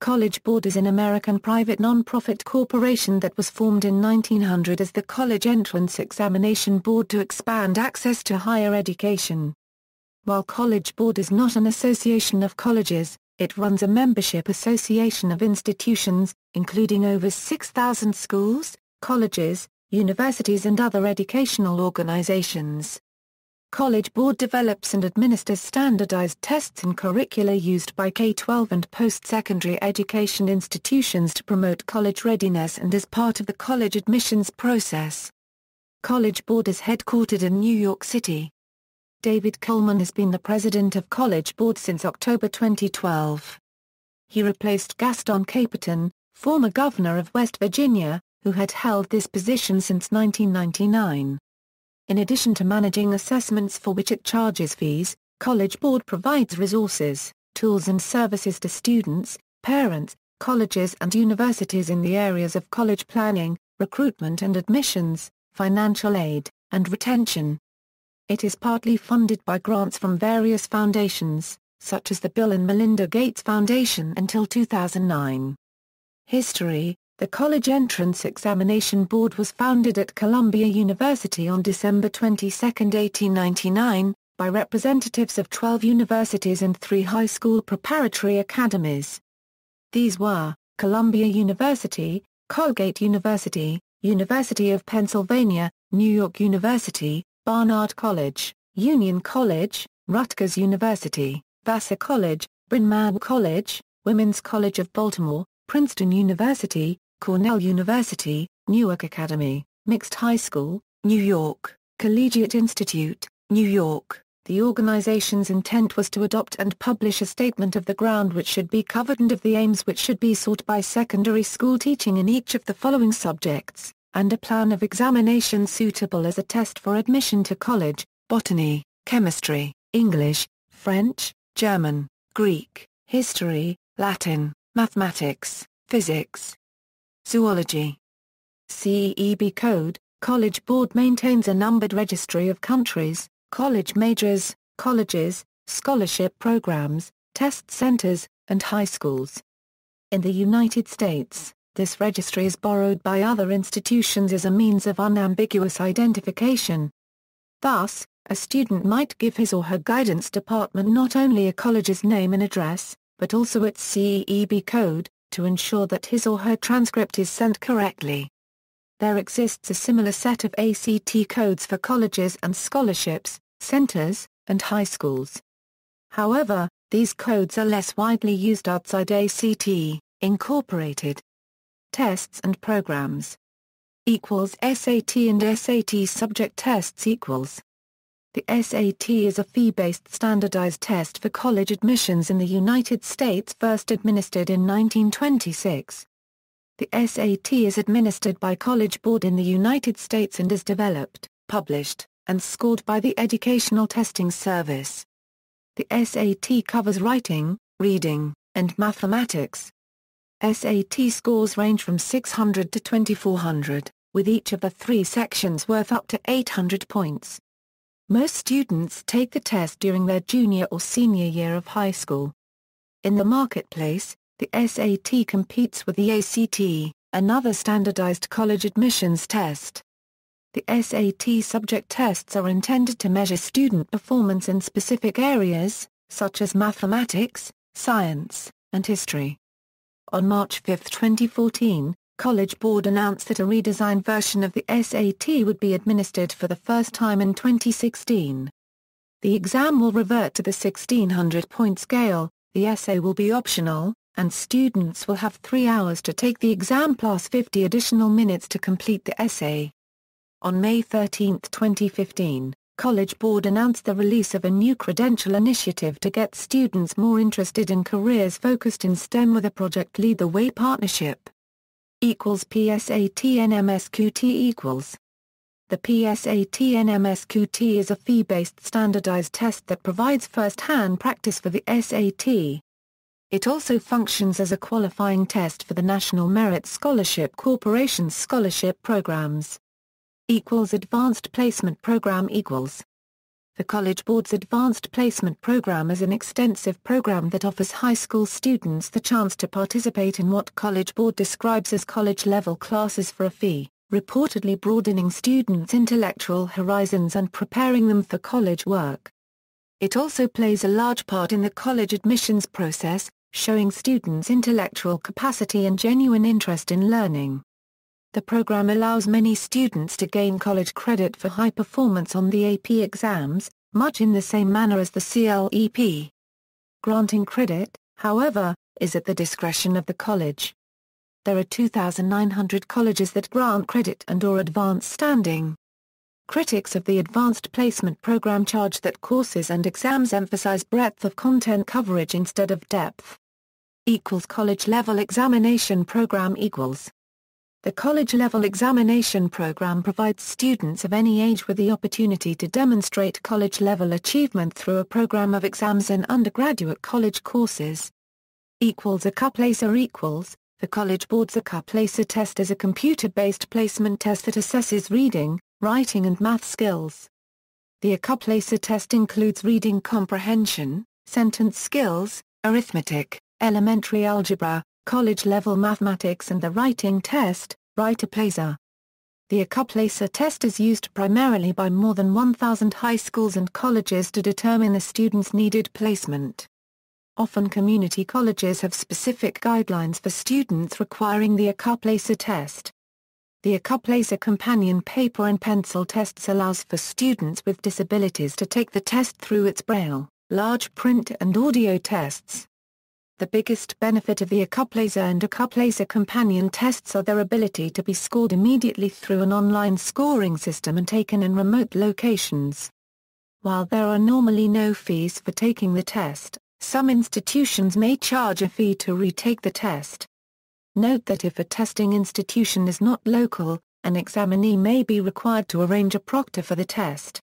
College Board is an American private non-profit corporation that was formed in 1900 as the College Entrance Examination Board to expand access to higher education. While College Board is not an association of colleges, it runs a membership association of institutions, including over 6,000 schools, colleges, universities and other educational organizations. College Board develops and administers standardized tests and curricula used by K-12 and post-secondary education institutions to promote college readiness and is part of the college admissions process. College Board is headquartered in New York City. David Coleman has been the president of College Board since October 2012. He replaced Gaston Caperton, former governor of West Virginia, who had held this position since 1999. In addition to managing assessments for which it charges fees, College Board provides resources, tools and services to students, parents, colleges and universities in the areas of college planning, recruitment and admissions, financial aid, and retention. It is partly funded by grants from various foundations, such as the Bill and Melinda Gates Foundation until 2009. History. The College Entrance Examination Board was founded at Columbia University on December 22, 1899, by representatives of 12 universities and 3 high school preparatory academies. These were, Columbia University, Colgate University, University of Pennsylvania, New York University, Barnard College, Union College, Rutgers University, Vassar College, Bryn Mawr College, Women's College of Baltimore, Princeton University, Cornell University, Newark Academy, Mixed High School, New York, Collegiate Institute, New York. The organization's intent was to adopt and publish a statement of the ground which should be covered and of the aims which should be sought by secondary school teaching in each of the following subjects, and a plan of examination suitable as a test for admission to college: botany, chemistry, English, French, German, Greek, history, Latin, mathematics, physics, zoology. CEB Code. College Board maintains a numbered registry of countries, college majors, colleges, scholarship programs, test centers, and high schools. In the United States, this registry is borrowed by other institutions as a means of unambiguous identification. Thus, a student might give his or her guidance department not only a college's name and address, but also its CEB code, to ensure that his or her transcript is sent correctly. There exists a similar set of ACT codes for colleges and scholarships, centers, and high schools. However, these codes are less widely used outside ACT, Incorporated. Tests and programs. SAT and S80 Subject Tests equals. The SAT is a fee-based standardized test for college admissions in the United States, first administered in 1926. The SAT is administered by College Board in the United States and is developed, published, and scored by the Educational Testing Service. The SAT covers writing, reading, and mathematics. SAT scores range from 600 to 2400, with each of the 3 sections worth up to 800 points. Most students take the test during their junior or senior year of high school. In the marketplace, the SAT competes with the ACT, another standardized college admissions test. The SAT subject tests are intended to measure student performance in specific areas, such as mathematics, science, and history. On March 5, 2014, College Board announced that a redesigned version of the SAT would be administered for the first time in 2016. The exam will revert to the 1600-point scale, the essay will be optional, and students will have 3 hours to take the exam plus 50 additional minutes to complete the essay. On May 13, 2015, College Board announced the release of a new credential initiative to get students more interested in careers focused in STEM with a Project Lead the Way partnership. PSAT-NMSQT equals. The PSAT-NMSQT is a fee-based standardized test that provides first-hand practice for the SAT. It also functions as a qualifying test for the National Merit Scholarship Corporation's scholarship programs. Advanced Placement Program equals. The College Board's Advanced Placement Program is an extensive program that offers high school students the chance to participate in what College Board describes as college-level classes for a fee, reportedly broadening students' intellectual horizons and preparing them for college work. It also plays a large part in the college admissions process, showing students' intellectual capacity and genuine interest in learning. The program allows many students to gain college credit for high performance on the AP exams, much in the same manner as the CLEP. Granting credit, however, is at the discretion of the college. There are 2,900 colleges that grant credit and/or advanced standing. Critics of the Advanced Placement Program charge that courses and exams emphasize breadth of content coverage instead of depth. College-level examination program equals. The college-level examination program provides students of any age with the opportunity to demonstrate college-level achievement through a program of exams in undergraduate college courses. ACCA equals. The College Board's ACCA test is a computer-based placement test that assesses reading, writing and math skills. The ACCA test includes reading comprehension, sentence skills, arithmetic, elementary algebra, college-level mathematics and the writing test, Writer-Placer. The ACCA test is used primarily by more than 1,000 high schools and colleges to determine a student's needed placement. Often community colleges have specific guidelines for students requiring the ACCA test. The ACCA companion paper and pencil tests allows for students with disabilities to take the test through its braille, large print and audio tests. The biggest benefit of the ACCA and ACCA companion tests are their ability to be scored immediately through an online scoring system and taken in remote locations. While there are normally no fees for taking the test, some institutions may charge a fee to retake the test. Note that if a testing institution is not local, an examinee may be required to arrange a proctor for the test.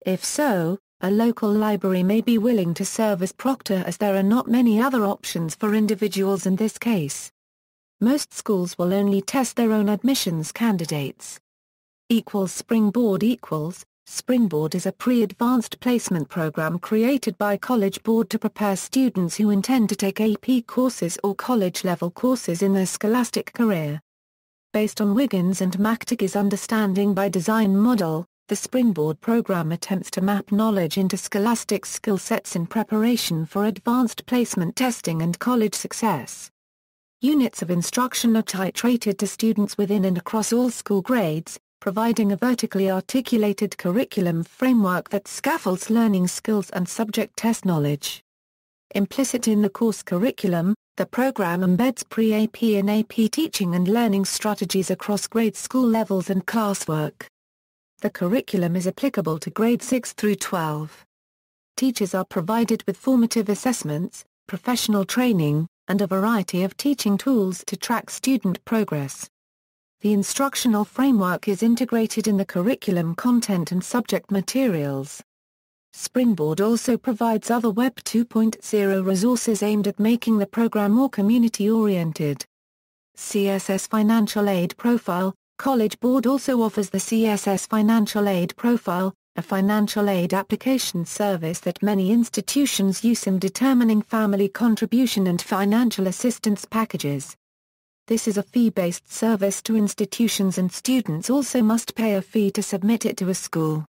If so, a local library may be willing to serve as proctor as there are not many other options for individuals in this case. Most schools will only test their own admissions candidates. Springboard equals. Springboard is a pre-advanced placement program created by College Board to prepare students who intend to take AP courses or college-level courses in their scholastic career. Based on Wiggins and McTeague's Understanding by Design model, the Springboard program attempts to map knowledge into scholastic skill sets in preparation for advanced placement testing and college success. Units of instruction are titrated to students within and across all school grades, providing a vertically articulated curriculum framework that scaffolds learning skills and subject test knowledge. Implicit in the course curriculum, the program embeds pre-AP and AP teaching and learning strategies across grade school levels and classwork. The curriculum is applicable to grades 6 through 12. Teachers are provided with formative assessments, professional training, and a variety of teaching tools to track student progress. The instructional framework is integrated in the curriculum content and subject materials. Springboard also provides other Web 2.0 resources aimed at making the program more community-oriented. Css Financial Aid Profile. College Board also offers the Css Financial Aid Profile, a financial aid application service that many institutions use in determining family contribution and financial assistance packages. This is a fee-based service to institutions and students also must pay a fee to submit it to a school.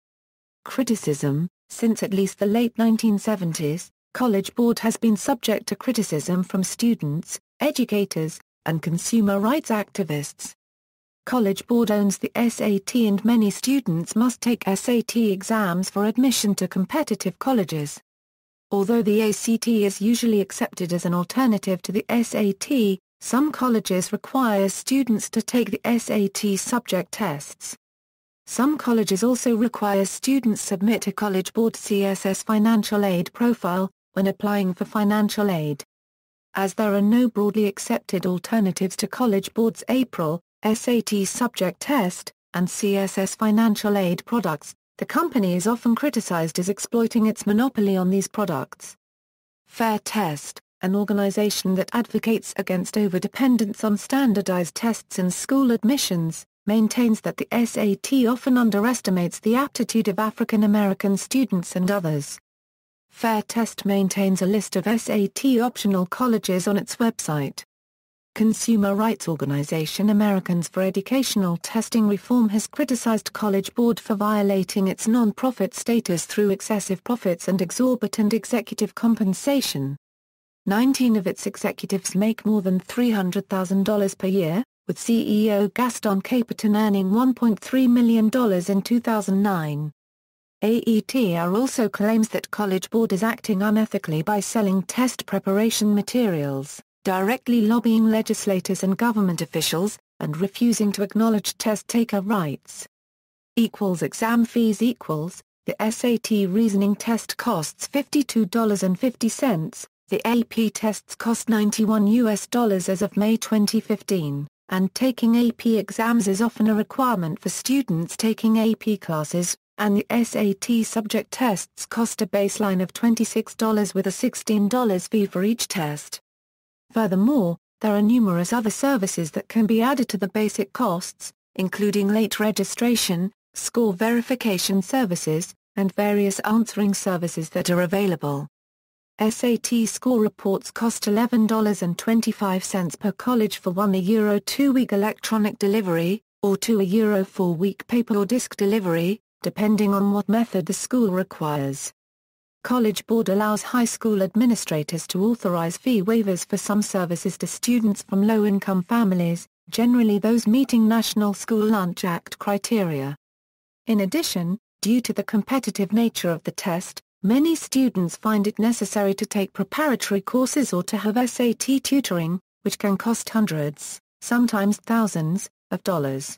Criticism. Since at least the late 1970s, College Board has been subject to criticism from students, educators, and consumer rights activists. College Board owns the S80 and many students must take S80 exams for admission to competitive colleges. Although the ACT is usually accepted as an alternative to the SAT, some colleges require students to take the S80 subject tests. Some colleges also require students submit a College Board Css Financial Aid Profile when applying for financial aid. As there are no broadly accepted alternatives to College Board's April, S80 Subject Test, and Css Financial Aid products, the company is often criticized as exploiting its monopoly on these products. Fair Test, an organization that advocates against overdependence on standardized tests in school admissions, maintains that the SAT often underestimates the aptitude of African American students and others. Fair Test maintains a list of SAT optional colleges on its website. Consumer rights organization Americans for Educational Testing Reform has criticized College Board for violating its non-profit status through excessive profits and exorbitant executive compensation. 19 of its executives make more than $300,000 per year, with CEO Gaston Caperton earning $1.3 million in 2009. AETR also claims that College Board is acting unethically by selling test preparation materials, directly lobbying legislators and government officials, and refusing to acknowledge test-taker rights. Exam fees the SAT reasoning test costs $52.50, the AP tests cost $91 as of May 2015, and taking AP exams is often a requirement for students taking AP classes, and the S80 Subject Tests cost a baseline of $26 with a $16 fee for each test. Furthermore, there are numerous other services that can be added to the basic costs, including late registration, score verification services, and various answering services that are available. SAT score reports cost $11.25 per college for €1 2-week electronic delivery, or €2 4-week paper or disc delivery, depending on what method the school requires. College Board allows high school administrators to authorize fee waivers for some services to students from low-income families, generally those meeting National School Lunch Act criteria. In addition, due to the competitive nature of the test, many students find it necessary to take preparatory courses or to have SAT tutoring, which can cost hundreds, sometimes thousands, of dollars.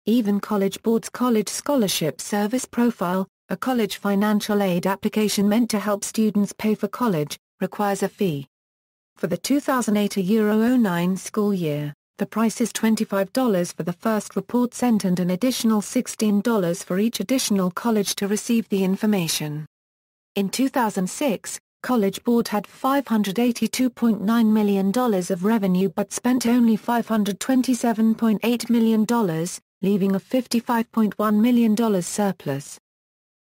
Even College Board's College Scholarship Service Profile, a college financial aid application meant to help students pay for college, requires a fee. For the 2008-09 school year, the price is $25 for the first report sent and an additional $16 for each additional college to receive the information. In 2006, College Board had $582.9 million of revenue but spent only $527.8 million, leaving a $55.1 million surplus.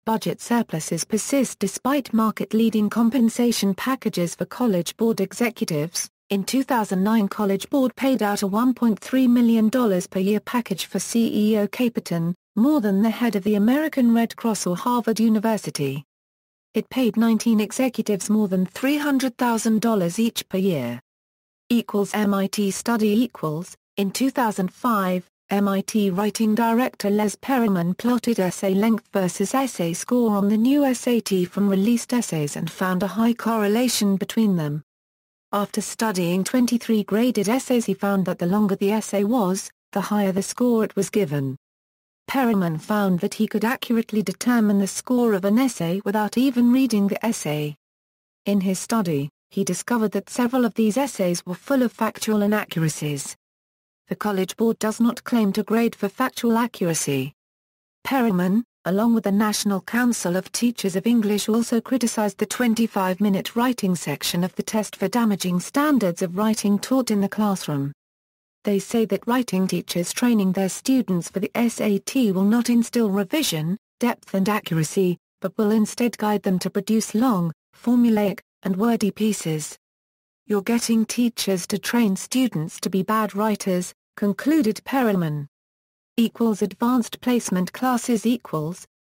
Budget surpluses persist despite market-leading compensation packages for College Board executives. In 2009, College Board paid out a $1.3 million per year package for CEO Caperton, more than the head of the American Red Cross or Harvard University. It paid 19 executives more than $300,000 each per year. MIT study In 2005, MIT writing director Les Perelman plotted essay length versus essay score on the new SAT from released essays and found a high correlation between them. After studying 23 graded essays, he found that the longer the essay was, the higher the score it was given. Perelman found that he could accurately determine the score of an essay without even reading the essay. In his study, he discovered that several of these essays were full of factual inaccuracies. The College Board does not claim to grade for factual accuracy. Perelman, along with the National Council of Teachers of English, also criticized the 25-minute writing section of the test for damaging standards of writing taught in the classroom. They say that writing teachers training their students for the SAT will not instill revision, depth and accuracy, but will instead guide them to produce long, formulaic, and wordy pieces. "You're getting teachers to train students to be bad writers," concluded Perelman. Advanced placement classes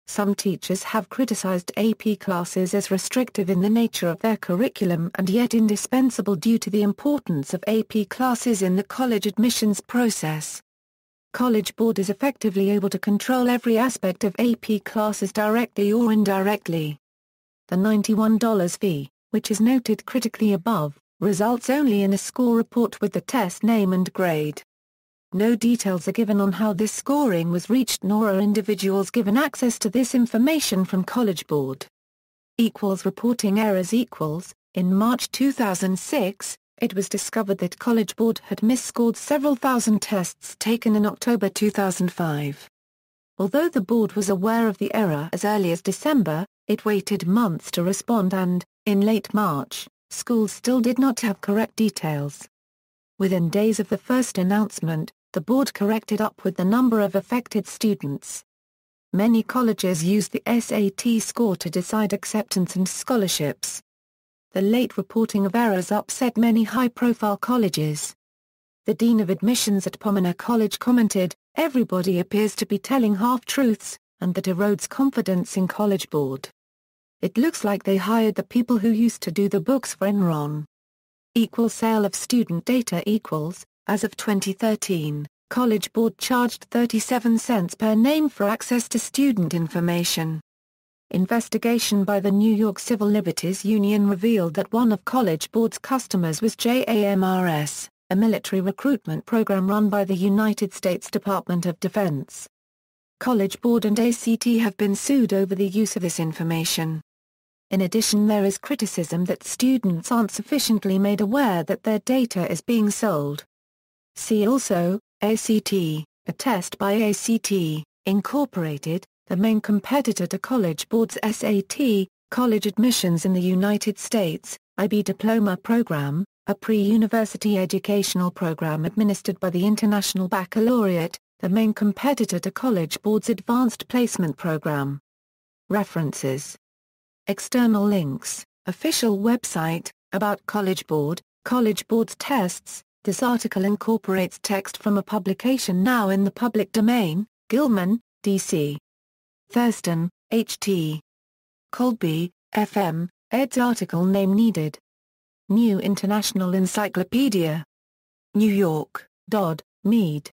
Some teachers have criticized AP classes as restrictive in the nature of their curriculum and yet indispensable due to the importance of AP classes in the college admissions process. College Board is effectively able to control every aspect of AP classes directly or indirectly. The $91 fee, which is noted critically above, results only in a score report with the test name and grade. No details are given on how this scoring was reached, nor are individuals given access to this information from College Board. Reporting errors In March 2006, it was discovered that College Board had misscored several thousand tests taken in October 2005. Although the board was aware of the error as early as December, it waited months to respond and, in late March, schools still did not have correct details. Within days of the first announcement, the board corrected upward the number of affected students. Many colleges use the SAT score to decide acceptance and scholarships. The late reporting of errors upset many high-profile colleges. The Dean of Admissions at Pomona College commented, "Everybody appears to be telling half-truths, and that erodes confidence in College Board. It looks like they hired the people who used to do the books for Enron." Sale of student data equals, as of 2013, College Board charged 37 cents per name for access to student information. Investigation by the New York Civil Liberties Union revealed that one of College Board's customers was JAMRS, a military recruitment program run by the United States Department of Defense. College Board and ACT have been sued over the use of this information. In addition, there is criticism that students aren't sufficiently made aware that their data is being sold. See also, ACT, a test by ACT, Incorporated, the main competitor to College Board's SAT, college admissions in the United States, IB Diploma Program, a pre-university educational program administered by the International Baccalaureate, the main competitor to College Board's Advanced Placement Program. References. External links, official website, about College Board, College Board's tests. This article incorporates text from a publication now in the public domain, Gilman, D.C. Thurston, H.T. Colby, F.M., eds. Article name needed. New International Encyclopedia. New York, Dodd, Mead.